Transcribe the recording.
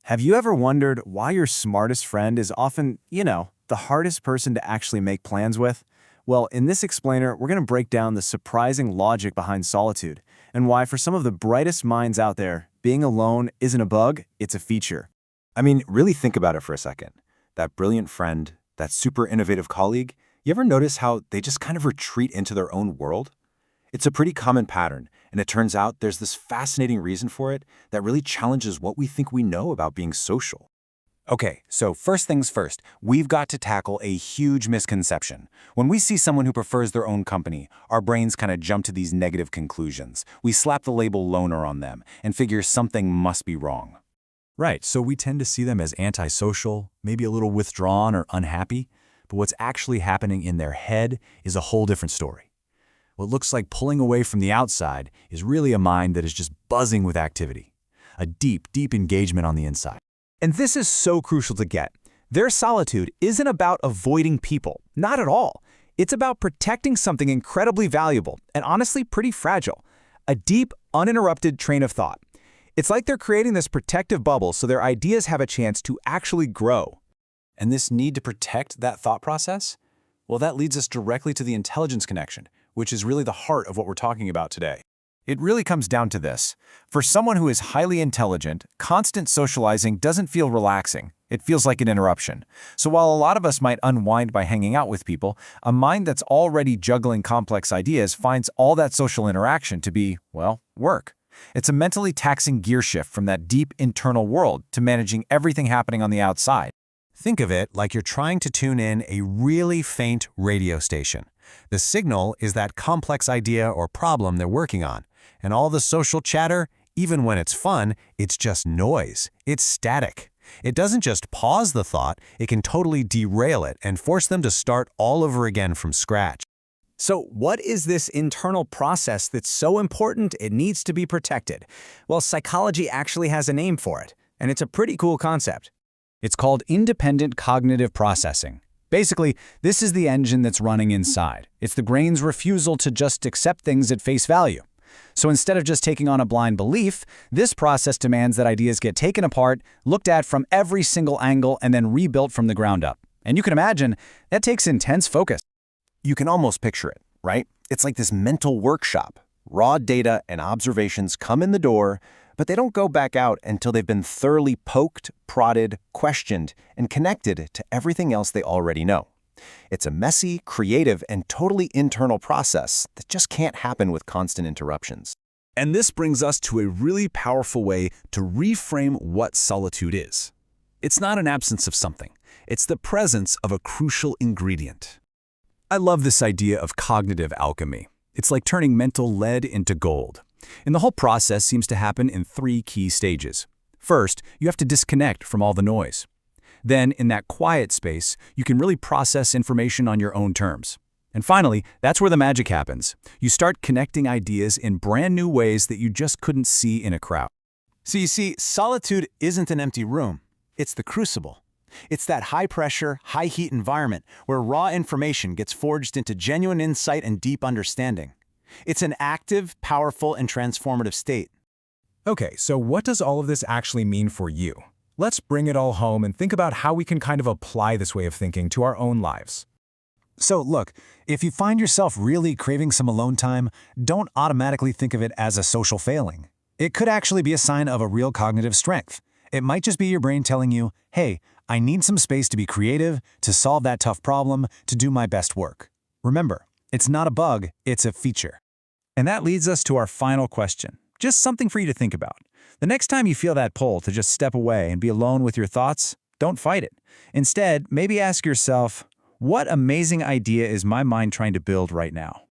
Have you ever wondered why your smartest friend is often, the hardest person to actually make plans with? Well, in this explainer, we're going to break down the surprising logic behind solitude and why for some of the brightest minds out there, being alone isn't a bug, it's a feature. I mean, really think about it for a second. That brilliant friend, that super innovative colleague, you ever notice how they just kind of retreat into their own world? It's a pretty common pattern, and it turns out there's this fascinating reason for it that really challenges what we think we know about being social. Okay, so first things first, we've got to tackle a huge misconception. When we see someone who prefers their own company, our brains kind of jump to these negative conclusions. We slap the label loner on them and figure something must be wrong. Right, so we tend to see them as antisocial, maybe a little withdrawn or unhappy, but what's actually happening in their head is a whole different story. What looks like pulling away from the outside is really a mind that is just buzzing with activity, a deep, deep engagement on the inside. And this is so crucial to get. Their solitude isn't about avoiding people, not at all. It's about protecting something incredibly valuable and honestly pretty fragile, a deep, uninterrupted train of thought. It's like they're creating this protective bubble so their ideas have a chance to actually grow. And this need to protect that thought process? Well, that leads us directly to the intelligence connection, which is really the heart of what we're talking about today. It really comes down to this. For someone who is highly intelligent, constant socializing doesn't feel relaxing. It feels like an interruption. So while a lot of us might unwind by hanging out with people, a mind that's already juggling complex ideas finds all that social interaction to be, well, work. It's a mentally taxing gear shift from that deep internal world to managing everything happening on the outside. Think of it like you're trying to tune in a really faint radio station. The signal is that complex idea or problem they're working on, and all the social chatter, even when it's fun, it's just noise. It's static. It doesn't just pause the thought, it can totally derail it and force them to start all over again from scratch. So what is this internal process that's so important it needs to be protected? Well, psychology actually has a name for it, and it's a pretty cool concept. It's called independent cognitive processing. Basically, this is the engine that's running inside. It's the brain's refusal to just accept things at face value. So instead of just taking on a blind belief, this process demands that ideas get taken apart, looked at from every single angle, and then rebuilt from the ground up. And you can imagine, that takes intense focus. You can almost picture it, right? It's like this mental workshop. Raw data and observations come in the door, but they don't go back out until they've been thoroughly poked, prodded, questioned, and connected to everything else they already know. It's a messy, creative, and totally internal process that just can't happen with constant interruptions. And this brings us to a really powerful way to reframe what solitude is. It's not an absence of something. It's the presence of a crucial ingredient. I love this idea of cognitive alchemy. It's like turning mental lead into gold. And the whole process seems to happen in 3 key stages. First, you have to disconnect from all the noise. Then, in that quiet space, you can really process information on your own terms. And finally, that's where the magic happens. You start connecting ideas in brand new ways that you just couldn't see in a crowd. So you see, solitude isn't an empty room. It's the crucible. It's that high-pressure, high-heat environment where raw information gets forged into genuine insight and deep understanding. It's an active, powerful, and transformative state. Okay, so what does all of this actually mean for you? Let's bring it all home and think about how we can kind of apply this way of thinking to our own lives. So look, if you find yourself really craving some alone time, don't automatically think of it as a social failing. It could actually be a sign of a real cognitive strength. It might just be your brain telling you, hey, I need some space to be creative, to solve that tough problem, to do my best work. Remember, it's not a bug, it's a feature. And that leads us to our final question. Just something for you to think about. The next time you feel that pull to just step away and be alone with your thoughts, don't fight it. Instead, maybe ask yourself, what amazing idea is my mind trying to build right now?